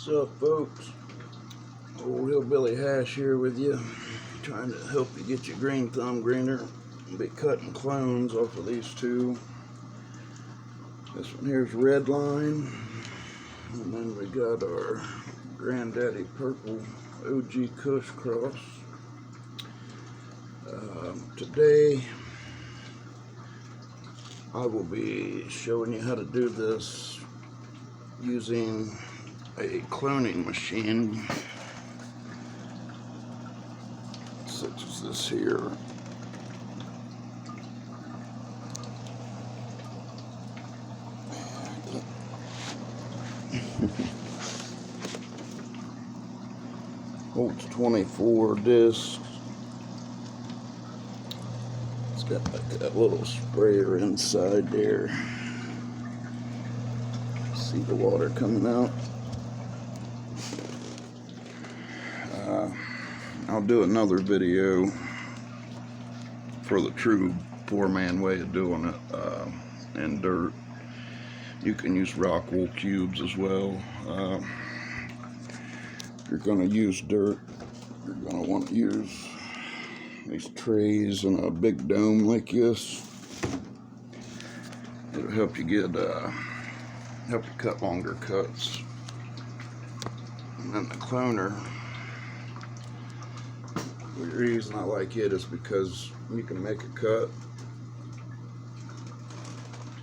What's up, folks? Old Hillbilly Hash here with you, trying to help you get your green thumb greener. I'll be cutting clones off of these two. This one here's Red Line, and then we got our Granddaddy Purple OG Kush Cross. Today I will be showing you how to do this using a cloning machine such as this here. Holds 24 discs. It's got like that little sprayer inside there. See the water coming out. I'll do another video for the true four-man way of doing it in dirt. You can use rock wool cubes as well. If you're going to use dirt, you're going to want to use these trays in a big dome like this. It'll help you get help you cut longer cuts. And then the cloner, the reason I like it is because you can make a cut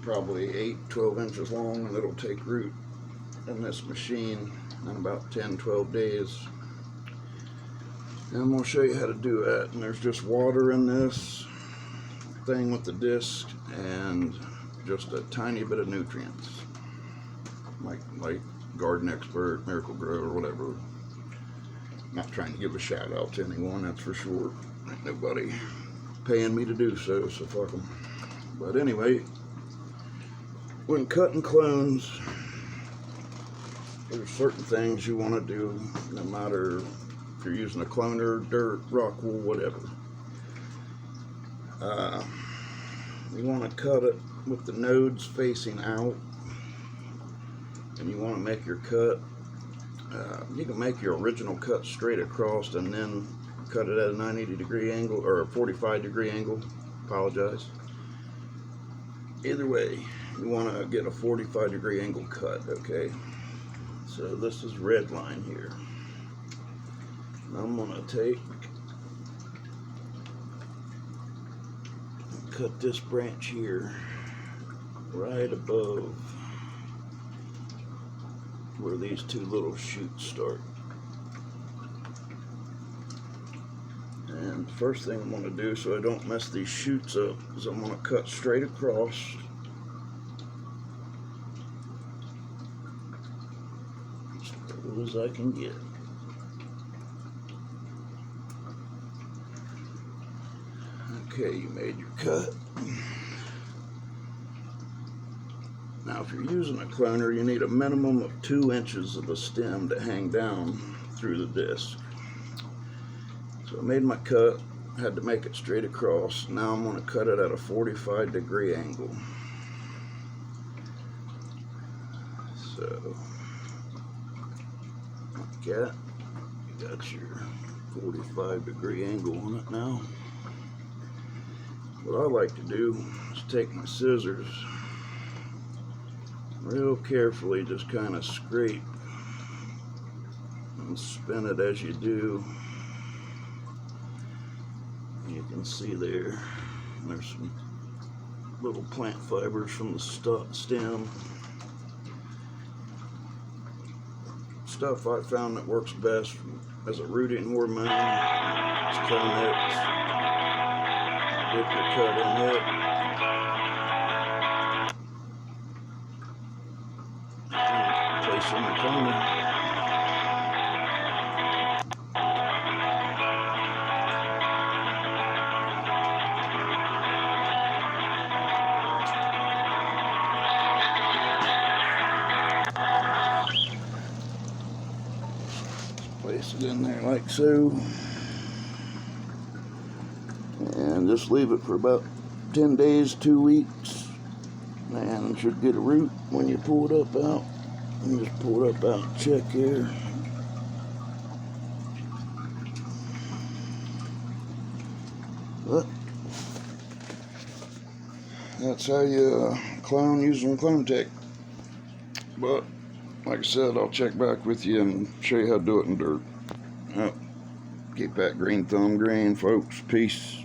probably 8-12 inches long, and it'll take root in this machine in about 10-12 days. And I'm going to show you how to do that. And there's just water in this thing with the disc and just a tiny bit of nutrients, like Garden Expert, Miracle Grow, or whatever. I'm not trying to give a shout out to anyone, that's for sure. Ain't nobody paying me to do so, so fuck them. But anyway, when cutting clones, there's certain things you want to do, no matter if you're using a cloner, dirt, rock wool, whatever. You want to cut it with the nodes facing out, and you want to make your cut. You can make your original cut straight across and then cut it at a 90-degree angle, or a 45-degree angle. Apologize. Either way, you want to get a 45-degree angle cut, okay? So this is Red Line here. I'm going to cut this branch here right above where these two little shoots start. And the first thing I'm going to do, so I don't mess these shoots up, is I'm going to cut straight across. As close as I can get. Okay, you made your cut. Now, if you're using a cloner, you need a minimum of 2 inches of the stem to hang down through the disc. So I made my cut, had to make it straight across. Now I'm going to cut it at a 45-degree angle. So, like that, you got your 45-degree angle on it now. What I like to do is take my scissors, real carefully just kind of scrape and spin it as you do. You can see there's some little plant fibers from the stem. Stuff I found that works best as a rooting hormone is Clonex. Dip your cut in it. And place in the cloner. Place it in there like so. And just leave it for about 10 days, 2 weeks, and should get a root when you pull it up out. Let me just pull it up out and check here. But that's how you clone using Clone Tech. But like I said, I'll check back with you and show you how to do it in dirt. Keep that green thumb green, folks. Peace.